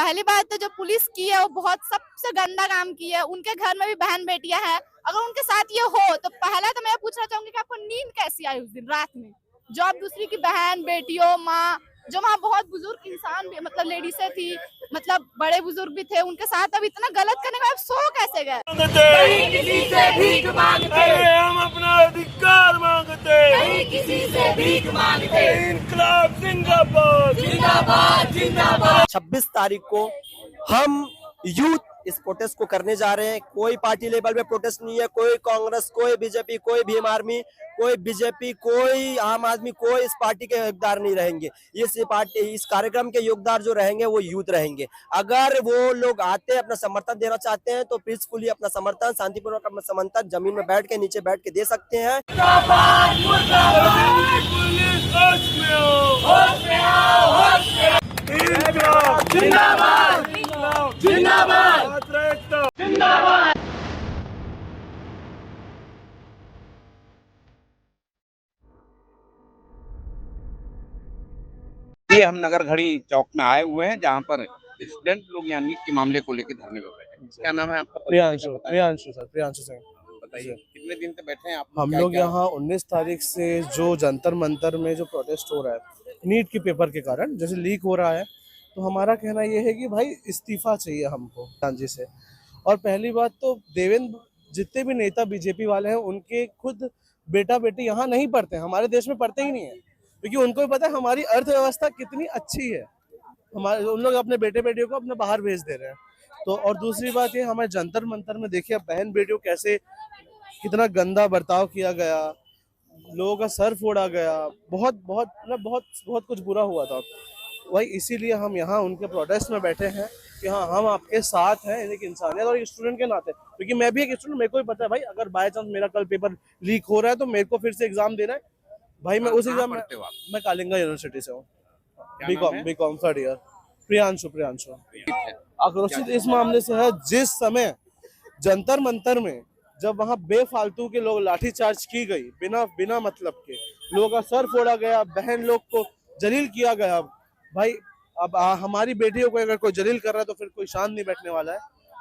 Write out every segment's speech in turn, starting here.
पहली बात तो जो पुलिस की है वो बहुत सबसे गंदा काम की है। उनके घर में भी बहन बेटियां हैं, अगर उनके साथ ये हो तो पहला तो मैं पूछना चाहूंगी कि आपको नींद कैसी आई उस दिन रात में, जो आप दूसरी की बहन बेटियों माँ, जो वहाँ बहुत बुजुर्ग इंसान भी मतलब लेडीसें थी, मतलब बड़े बुजुर्ग भी थे, उनके साथ अब इतना गलत करने के बाद सो कैसे गए? कहीं किसी से भीख मांगते, अरे हम अपना अधिकार मांगते, कहीं किसी से भीख मांगते। इनकलाब जिंदाबाद जिंदाबाद जिंदाबाद। 26 तारीख को हम यूथ इस प्रोटेस्ट को करने जा रहे हैं। कोई पार्टी लेवल पे प्रोटेस्ट नहीं है, कोई कांग्रेस, कोई बीजेपी, कोई भीम आर्मी, कोई बीजेपी, कोई आम आदमी, कोई इस पार्टी के योगदार नहीं रहेंगे। इस कार्यक्रम के योगदार जो रहेंगे वो यूथ रहेंगे। अगर वो लोग आते अपना समर्थन देना चाहते हैं तो पीसफुली अपना समर्थन, शांतिपूर्वक अपना समर्थन जमीन में बैठ के, नीचे बैठ के दे सकते हैं। जिंदाबाद जिंदाबाद जिंदाबाद। ये हम नगर घड़ी चौक में आए हुए हैं जहाँ पर स्टूडेंट लोग यानी के मामले को लेकर धरने पर बैठे हैं। क्या नाम है आपका? प्रियांशु सर, प्रियांशु सिंह। बताइए कितने दिन से बैठे हैं आप? हम लोग यहाँ 19 तारीख से जो जंतर मंतर में जो प्रोटेस्ट हो रहा है नीट के पेपर के कारण, जैसे लीक हो रहा है, तो हमारा कहना ये है कि भाई इस्तीफा चाहिए हमको गांधी से। और पहली बात तो देवेंद्र, जितने भी नेता बीजेपी वाले हैं उनके खुद बेटा बेटी यहाँ नहीं पढ़ते, हमारे देश में पढ़ते ही नहीं है, क्योंकि उनको भी पता है हमारी अर्थव्यवस्था कितनी अच्छी है। हमारे उन लोग अपने बेटे बेटियों को अपने बाहर भेज दे रहे हैं। तो और दूसरी बात ये, हमारे जंतर मंतर में देखिए बहन बेटियों कैसे कितना गंदा बर्ताव किया गया, लोगों का सर फोड़ा गया, बहुत बहुत मतलब बहुत बहुत कुछ बुरा हुआ था। वही इसीलिए हम यहाँ उनके प्रोटेस्ट में बैठे हैं कि हाँ हम आपके साथ हैं, एक इंसानियत और एक स्टूडेंट के नाते, क्योंकि मैं भी एक स्टूडेंट, मेरे को भी पता है भाई अगर बाय चांस मेरा कल पेपर लीक हो रहा है तो मेरे को फिर से एग्जाम देना है भाई। मैं उस एग्जाम में, मैं कालिंगा यूनिवर्सिटी से हूँ, बीकॉम थर्ड ईयर। प्रियांशु आक्रोशित इस मामले से है, जिस समय जंतर मंतर में जब वहाँ बेफालतू के लोग लाठीचार्ज की गई, बिना मतलब के लोगों का सर फोड़ा गया, बहन लोग को जलील किया गया। भाई अब हमारी बेटियों को अगर कोई जलील कर रहा है तो फिर कोई शांत नहीं बैठने वाला है।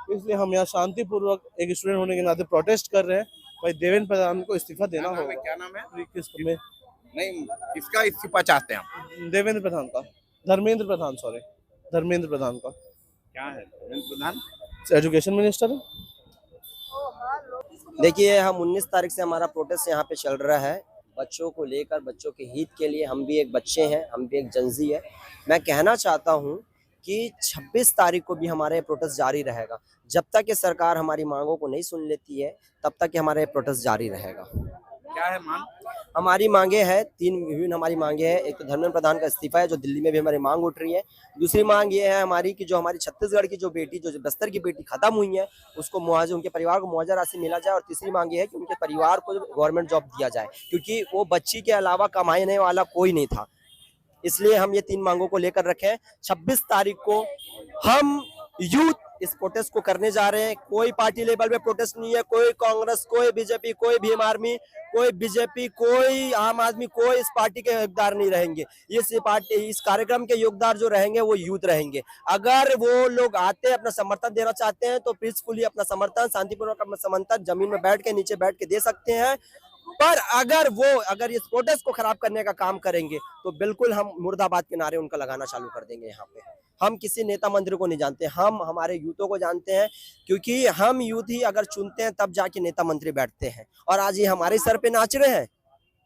इसलिए हम यहाँ शांतिपूर्वक एक स्टूडेंट होने के नाते प्रोटेस्ट कर रहे हैं। भाई देवेंद्र प्रधान को इस्तीफा देना होगा। क्या नाम है? नहीं, किसका इस्तीफा चाहते हैं आप? देवेंद्र प्रधान का, धर्मेंद्र प्रधान का। क्या है धर्मेंद्र प्रधान? एजुकेशन मिनिस्टर है। देखिए हम 19 तारीख से हमारा प्रोटेस्ट यहाँ पे चल रहा है, बच्चों को लेकर, बच्चों के हित के लिए। हम भी एक बच्चे हैं, हम भी एक जनजी है। मैं कहना चाहता हूँ कि 26 तारीख को भी हमारे प्रोटेस्ट जारी रहेगा। जब तक ये सरकार हमारी मांगों को नहीं सुन लेती है तब तक हमारे प्रोटेस्ट जारी रहेगा। क्या है मांग? हमारी मांगे हैं, 3 विभिन्न हमारी मांगे हैं। एक तो धर्मेंद्र प्रधान का इस्तीफा है, जो दिल्ली में भी हमारी मांग उठ रही है। दूसरी मांग ये है हमारी कि जो हमारी छत्तीसगढ़ की जो बेटी, जो बस्तर की बेटी खत्म हुई है, उसको मुआवजा, उनके परिवार को मुआवजा राशि मिला जाए। और तीसरी मांग ये है कि उनके परिवार को गवर्नमेंट जॉब दिया जाए, क्योंकि वो बच्ची के अलावा कमाने वाला कोई नहीं था। इसलिए हम ये 3 मांगों को लेकर रखे हैं। 26 तारीख को हम यूथ इस प्रोटेस्ट को करने जा रहे हैं। कोई पार्टी लेवल पे प्रोटेस्ट नहीं है, कोई कांग्रेस, कोई बीजेपी, कोई भीम आर्मी, कोई बीजेपी, कोई आम आदमी, कोई इस पार्टी के योगदार नहीं रहेंगे। इस कार्यक्रम के योगदार जो रहेंगे वो यूथ रहेंगे। अगर वो लोग आते अपना समर्थन देना चाहते हैं तो पीसफुली अपना समर्थन, शांतिपूर्वक अपना समर्थन जमीन में बैठ के, नीचे बैठ के दे सकते हैं। पर अगर इस प्रोटेस्ट को खराब करने का काम करेंगे तो बिल्कुल हम मुर्दाबाद के नारे उनका लगाना चालू कर देंगे। यहाँ पे हम किसी नेता मंत्री को नहीं जानते, हम हमारे यूथों को जानते हैं, क्योंकि हम यूथ ही अगर चुनते हैं तब जाके नेता मंत्री बैठते हैं। और आज ये हमारे सर पे नाच रहे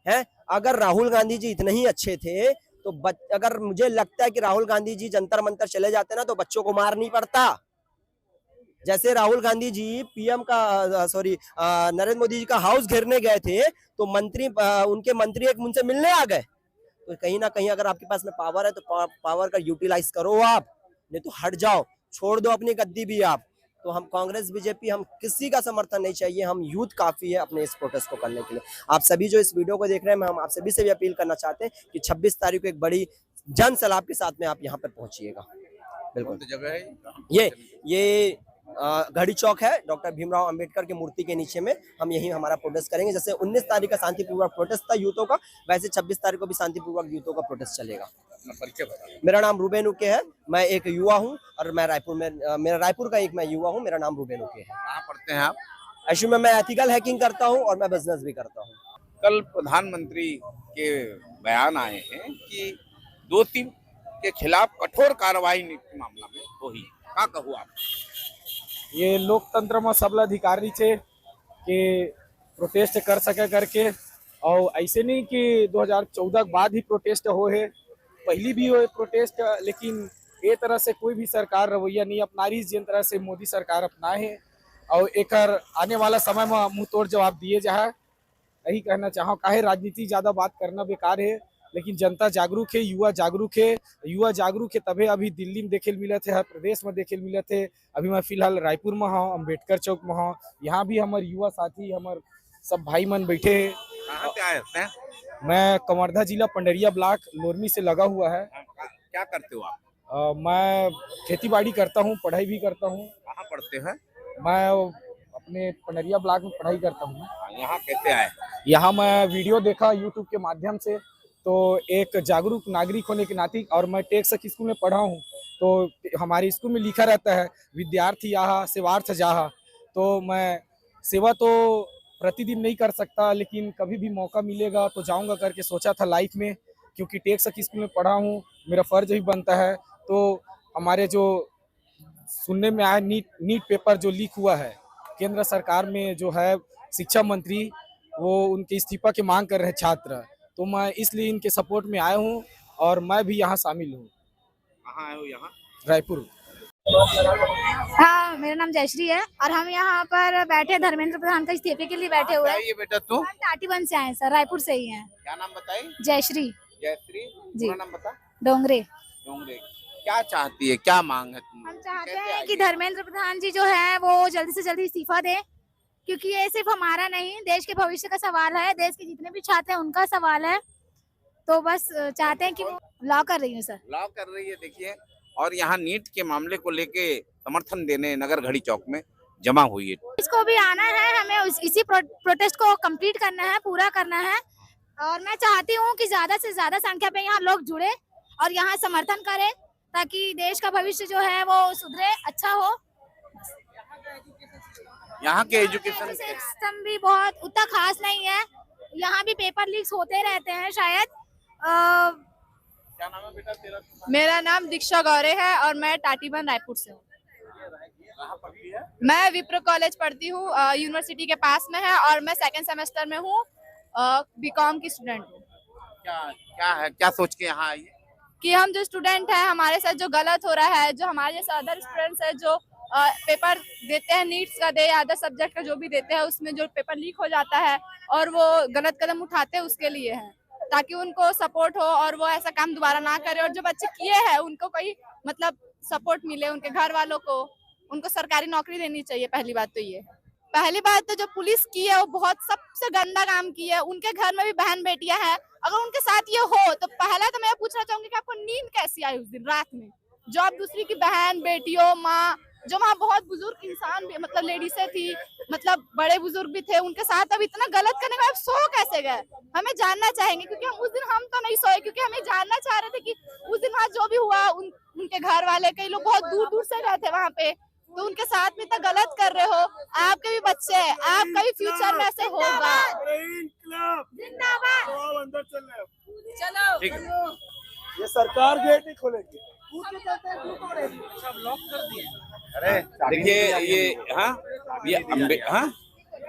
हैं। अगर राहुल गांधी जी इतने ही अच्छे थे तो अगर मुझे लगता है कि राहुल गांधी जी जंतर मंतर चले जाते ना तो बच्चों को मार नहीं पड़ता। जैसे राहुल गांधी जी नरेंद्र मोदी जी का हाउस घेरने गए थे तो उनके मंत्री एक उनसे मिलने आ गए। तो कहीं ना कहीं अगर आपके पास में पावर है तो पावर का यूटिलाइज करो आप, नहीं तो हट जाओ, छोड़ दो अपनी गद्दी भी आप। तो हम कांग्रेस बीजेपी, हम किसी का समर्थन नहीं चाहिए, हम यूथ काफी है अपने इस प्रोटेस्ट को करने के लिए। आप सभी जो इस वीडियो को देख रहे हैं, हम आप सभी से भी अपील करना चाहते हैं कि 26 तारीख को एक बड़ी जन सलाब के साथ में आप यहाँ पर पहुंचिएगा। बिल्कुल जगह है ये घड़ी चौक है, डॉक्टर भीमराव अंबेडकर की मूर्ति के नीचे में। हम यही हमारा प्रोटेस्ट करेंगे। जैसे 19 तारीख का शांतिपूर्वक प्रोटेस्ट था यूथों का, वैसे 26 तारीख को भी शांतिपूर्वक यूथों का प्रोटेस्ट चलेगा। अपना परिचय बताइए। मेरा नाम रूबेन उके है, मैं एक युवा हूँ और मैं रायपुर में मेरा रायपुर का एक मैं युवा हूँ। मेरा नाम रूबेन उके है। कहाँ पढ़ते हैं आप? एक्चुअली में मैं एथिकल हैकिंग करता हूँ और मैं बिजनेस भी करता हूँ। कल प्रधानमंत्री के बयान आए हैं कि दोषी के खिलाफ कठोर कार्रवाई नीति मामला में होगी। क्या कहूँ आप? ये लोकतंत्र में सबला अधिकारी छे कि प्रोटेस्ट कर सके करके, और ऐसे नहीं कि 2014 के बाद ही प्रोटेस्ट हो है, पहली भी हो प्रोटेस्ट, लेकिन ये तरह से कोई भी सरकार रवैया नहीं अपना रही जिन तरह से मोदी सरकार अपनाए है। और एक आने वाला समय में मुंह तोड़ जवाब दिए जाए, यही कहना चाहो। काहे राजनीति ज्यादा बात करना बेकार है, लेकिन जनता जागरूक है, युवा जागरूक है। युवा जागरूक है तभी अभी दिल्ली में देखे मिले थे, हर प्रदेश में देखे मिले थे। अभी मैं फिलहाल रायपुर में हूँ, अम्बेडकर चौक में हूँ। यहाँ भी हमारे युवा साथी, हमारे सब भाई मन बैठे हैं। कहाँ से आए हैं? मैं कवर्धा जिला पंडरिया ब्लॉक लोरमी से लगा हुआ है। क्या करते हो आप? मैं खेती बाड़ी करता हूँ, पढ़ाई भी करता हूँ। कहाँ पढ़ते हैं? मैं अपने पंडरिया ब्लॉक में पढ़ाई करता हूँ। यहाँ कैसे आए? यहाँ मैं वीडियो देखा यूट्यूब के माध्यम से, तो एक जागरूक नागरिक होने के नाते, और मैं टेक्स स्कूल में पढ़ा हूँ, तो हमारे स्कूल में लिखा रहता है विद्यार्थी यहाँ सेवार्थ जाहा। तो मैं सेवा तो प्रतिदिन नहीं कर सकता, लेकिन कभी भी मौका मिलेगा तो जाऊंगा करके सोचा था लाइफ में, क्योंकि टेक्स स्कूल में पढ़ा हूँ, मेरा फर्ज भी बनता है। तो हमारे जो सुनने में आया नीट पेपर जो लीक हुआ है केंद्र सरकार में, जो है शिक्षा मंत्री वो उनके इस्तीफा की मांग कर रहे हैं छात्र, तो मैं इसलिए इनके सपोर्ट में आया हूँ और मैं भी यहाँ शामिल हूँ। कहाँ आए हो? यहाँ रायपुर। हाँ, मेरा नाम जयश्री है और हम यहाँ पर बैठे धर्मेंद्र प्रधान का इस्तीफे के लिए बैठे हुए हैं। ये बेटा तू हम टाटीबंध से आए हैं सर, रायपुर से ही हैं। क्या नाम बताई? जयश्री जयश्री जी। पूरा नाम बता। डोंगरे। डोंगरे। क्या चाहती है, क्या मांग है तुम? हम चाहते कैसे हैं आई कि है? धर्मेंद्र प्रधान जी जो है वो जल्दी से जल्दी इस्तीफा दें, क्योंकि ये सिर्फ हमारा नहीं देश के भविष्य का सवाल है, देश के जितने भी छात्र हैं उनका सवाल है। तो बस चाहते हैं कि वो लॉ कर रही हूँ सर। लॉ कर रही है, देखिए। और यहाँ नीट के मामले को लेके समर्थन देने नगर घड़ी चौक में जमा हुई है। इसको भी आना है, हमें इसी प्रोटेस्ट को कंप्लीट करना है, पूरा करना है। और मैं चाहती हूँ कि ज्यादा से ज्यादा संख्या में यहाँ लोग जुड़े और यहाँ समर्थन करें, ताकि देश का भविष्य जो है वो सुधरे, अच्छा हो। यहाँ के एजुकेशन सिस्टम भी बहुत उतना खास नहीं है, यहाँ भी पेपर लीक्स होते रहते हैं शायद। क्या नाम है बेटा तेरा? मेरा नाम दीक्षा गौरे है और मैं टाटीबंध रायपुर से हूँ। कहाँ पढ़ती है? मैं विप्रो कॉलेज पढ़ती हूँ, यूनिवर्सिटी के पास में है और मैं सेकंड सेमेस्टर में हूँ, बीकॉम की स्टूडेंट हूँ। क्या है, क्या सोच के यहाँ आई है? कि हम जो स्टूडेंट हैं हमारे साथ जो गलत हो रहा है, जो हमारे जैसे अदर स्टूडेंट्स हैं जो पेपर देते हैं नीट्स का दे या अदर सब्जेक्ट का जो भी देते हैं, उसमें जो पेपर लीक हो जाता है और वो गलत कदम उठाते हैं, उसके लिए है, ताकि उनको सपोर्ट हो और वो ऐसा काम दोबारा ना करे। और जो बच्चे किए हैं उनको कोई मतलब सपोर्ट मिले, उनके घर वालों को, उनको सरकारी नौकरी देनी चाहिए। पहली बात तो ये है। पहली बात तो जो पुलिस की है वो बहुत सबसे गंदा काम की है। उनके घर में भी बहन बेटियां हैं, अगर उनके साथ ये हो तो पहला तो मैं पूछना चाहूंगी कि आपको नींद कैसी आई उस दिन रात में, जो आप दूसरी की बहन बेटियों माँ, जो वहाँ बहुत बुजुर्ग इंसान भी मतलब लेडीसें थी, मतलब बड़े बुजुर्ग भी थे, उनके साथ अब इतना गलत करने के बाद सो कैसे गए, हमें जानना चाहेंगे। क्योंकि हम उस दिन हम तो नहीं सोए, क्योंकि हमें जानना चाह रहे थे कि उस दिन वहाँ जो भी हुआ उनके घर वाले, कई लोग बहुत दूर दूर से गए थे वहाँ पे, तो उनके साथ में इतना गलत कर रहे हो। आपके भी बच्चे हैं, आपका भी फ्यूचर में ऐसे होगा। जिंदाबाद। तो अंदर चल रहे हो। चलो ठीक है। ये सरकार गेट नहीं खोलेगी। अरे देखिए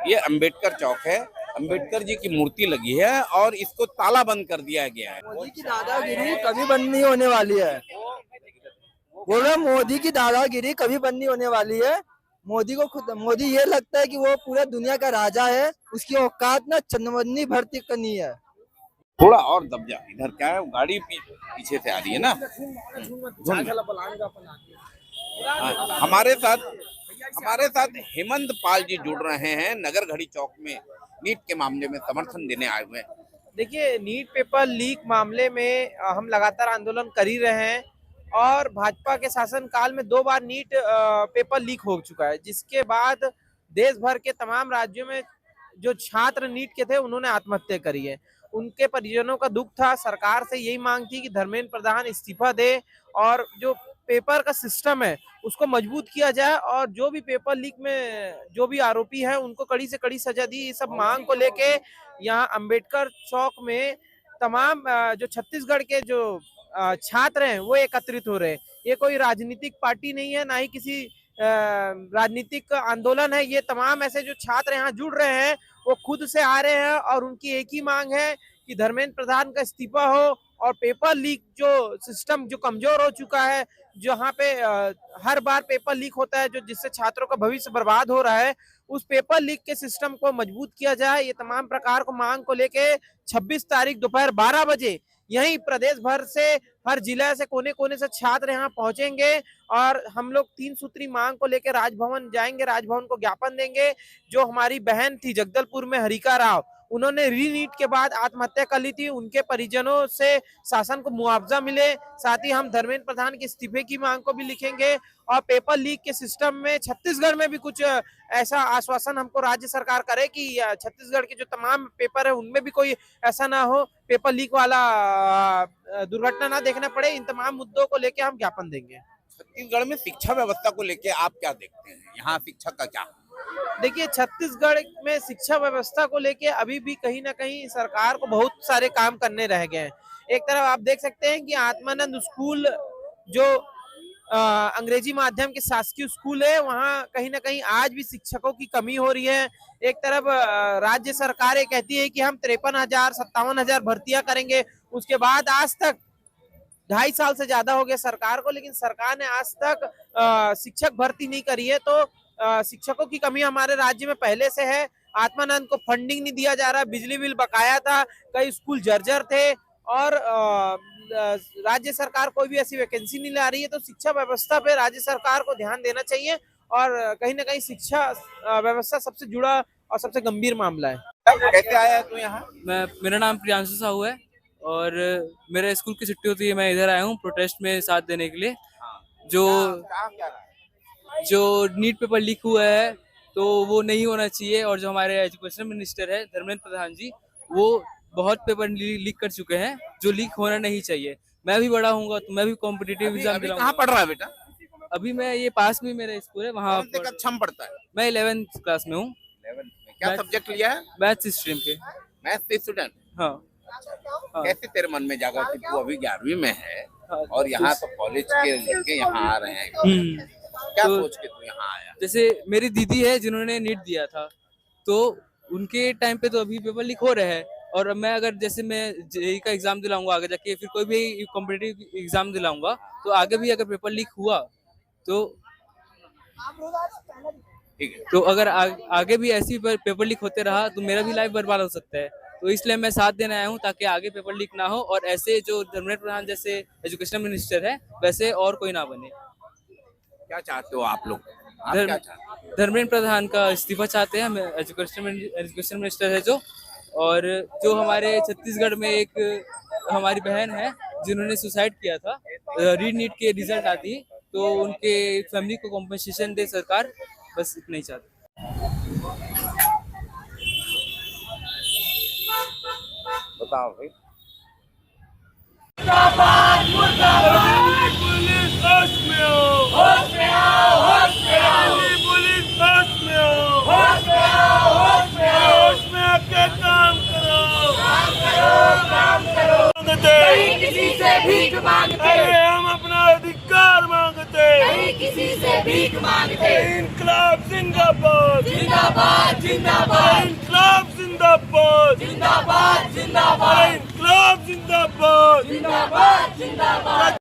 ये अम्बेडकर चौक है, अम्बेडकर जी की मूर्ति लगी है और इसको ताला बंद कर दिया गया है। मोदी की दादागिरी कभी बंद नहीं होने वाली है। बोल रहे मोदी की दादागिरी कभी बंद नहीं होने वाली है। मोदी ये लगता है कि वो पूरे दुनिया का राजा है, उसकी औकात ना चंदवन्नी भर्ती करनी है। थोड़ा और दब जा, इधर क्या है, गाड़ी पीछे से आ रही है ना। हमारे साथ हेमंत पाल जी जुड़ रहे हैं, नगर घड़ी चौक में नीट के मामले में समर्थन देने आए हुए हैं। देखिए, नीट पेपर लीक मामले में हम लगातार आंदोलन कर ही रहे हैं और भाजपा के शासन काल में 2 बार नीट पेपर लीक हो चुका है, जिसके बाद देश भर के तमाम राज्यों में जो छात्र नीट के थे उन्होंने आत्महत्या करी है। उनके परिजनों का दुख था। सरकार से यही मांग थी कि धर्मेंद्र प्रधान इस्तीफा दे और जो पेपर का सिस्टम है उसको मजबूत किया जाए और जो भी पेपर लीक में जो भी आरोपी है उनको कड़ी से कड़ी सजा दी। ये सब मांग को लेके यहाँ अंबेडकर चौक में तमाम जो छत्तीसगढ़ के जो छात्र हैं वो एकत्रित हो रहे हैं। ये कोई राजनीतिक पार्टी नहीं है, ना ही किसी राजनीतिक आंदोलन है। ये तमाम ऐसे जो छात्र यहाँ जुड़ रहे हैं वो खुद से आ रहे हैं और उनकी एक ही मांग है कि धर्मेंद्र प्रधान का इस्तीफा हो और पेपर लीक जो सिस्टम जो कमजोर हो चुका है, जहाँ पे हर बार पेपर लीक होता है जो जिससे छात्रों का भविष्य बर्बाद हो रहा है, उस पेपर लीक के सिस्टम को मजबूत किया जाए। ये तमाम प्रकार को मांग को लेके 26 तारीख दोपहर 12 बजे यहीं प्रदेश भर से हर जिला से कोने कोने से छात्र यहाँ पहुंचेंगे और हम लोग 3 सूत्री मांग को लेकर राजभवन जाएंगे, राजभवन को ज्ञापन देंगे। जो हमारी बहन थी जगदलपुर में हरिका राव, उन्होंने रीनीट के बाद आत्महत्या कर ली थी, उनके परिजनों से शासन को मुआवजा मिले। साथ ही हम धर्मेंद्र प्रधान के इस्तीफे की मांग को भी लिखेंगे और पेपर लीक के सिस्टम में छत्तीसगढ़ में भी कुछ ऐसा आश्वासन हमको राज्य सरकार करे कि छत्तीसगढ़ के जो तमाम पेपर है उनमें भी कोई ऐसा ना हो, पेपर लीक वाला दुर्घटना ना देखना पड़े। इन तमाम मुद्दों को लेके हम ज्ञापन देंगे। छत्तीसगढ़ में शिक्षा व्यवस्था को लेके आप क्या देखते हैं? यहाँ शिक्षा का क्या? देखिए, छत्तीसगढ़ में शिक्षा व्यवस्था को लेके अभी भी कहीं ना कहीं सरकार को बहुत सारे काम करने रह गए हैं। एक तरफ आप देख सकते हैं कि आत्मानंद स्कूल जो अंग्रेजी माध्यम के शासकीय स्कूल है, वहाँ कहीं ना कहीं आज भी शिक्षकों की कमी हो रही है। एक तरफ राज्य सरकार ये कहती है कि हम 53,000-57,000 भर्तियां करेंगे, उसके बाद आज तक 2.5 साल से ज्यादा हो गया सरकार को, लेकिन सरकार ने आज तक शिक्षक भर्ती नहीं करी है। तो शिक्षकों की कमी हमारे राज्य में पहले से है। आत्मानंद को फंडिंग नहीं दिया जा रहा, बिजली बिल बकाया था, कई स्कूल जर्जर थे और राज्य सरकार कोई भी ऐसी वैकेंसी नहीं ला रही है। तो शिक्षा व्यवस्था पे राज्य सरकार को ध्यान देना चाहिए और कहीं ना कहीं शिक्षा व्यवस्था सबसे जुड़ा और सबसे गंभीर मामला है। कैसे आया तू यहाँ? मेरा नाम प्रियांशु साहू है और मेरे स्कूल की छुट्टी होती है, मैं इधर आया हूँ प्रोटेस्ट में साथ देने के लिए। जो नीट पेपर लीक हुआ है तो वो नहीं होना चाहिए और जो हमारे एजुकेशन मिनिस्टर है धर्मेंद्र प्रधान जी, वो बहुत पेपर लीक कर चुके हैं जो लीक होना नहीं चाहिए। मैं भी बड़ा हूँगा तो मैं भी कॉम्पिटिटिव एग्जाम दिलाऊंगा। कहाँ पढ़ रहा है बेटा? अभी मैं ये पास में मेरा स्कूल है, वहाँ कक्षा में पढ़ता है? मैं 11th क्लास में हूँ। 11th में क्या सब्जेक्ट लिया है? मैथ्स स्ट्रीम के। Maths student? हाँ। कैसे तेरे मन में जागा कि तू अभी 11वीं में है और यहाँ तो कॉलेज के लड़के यहाँ आ रहे हैं, क्या सोच के तू यहाँ आया? जैसे मेरी दीदी है जिन्होंने नीट दिया था, तो उनके टाइम पे तो अभी पेपर लीक हो रहे हैं और मैं अगर जैसे मैं जेईई का एग्जाम दिलाऊंगा आगे जाके, फिर कोई भी कॉम्पिटिटिव एग्जाम दिलाऊंगा तो आगे भी अगर पेपर लीक हुआ तो ठीक है, तो अगर आगे भी ऐसी पेपर लीक होते रहा तो मेरा भी लाइफ बर्बाद हो सकता है। तो इसलिए मैं साथ देने आया हूँ ताकि आगे पेपर लीक ना हो और ऐसे जो धर्मेंद्र प्रधान जैसे एजुकेशन मिनिस्टर है वैसे और कोई ना बने। क्या चाहते हो आप लोग? आप क्या चाहते हैं? धर्मेंद्र प्रधान का इस्तीफा चाहते हैं, एजुकेशन मिनिस्टर है जो, और जो हमारे छत्तीसगढ़ में एक हमारी बहन है जिन्होंने सुसाइड किया था, रीनीट के रिजल्ट आती तो उनके फैमिली को कॉम्पनसेशन दे सरकार, बस इतना ही चाहते। बताओ भाई। पुलिस होश में आओ, होश में आओ, होश में आओ। पुलिस होश में आओ, होश में आओ, होश में आओ। होश में आके काम करो, काम करो, काम करो। नहीं किसी से भीख मांगते, अरे हम अपना अधिकार मांगते, नहीं किसी से भीख मांगते। इनकलाब जिंदाबाद, जिंदाबाद, जिंदाबाद। इनकलाब जिंदाबाद, जिंदाबाद, जिंदाबाद। इनकलाब जिंदाबाद, जिंदाबाद, जिंदाबाद।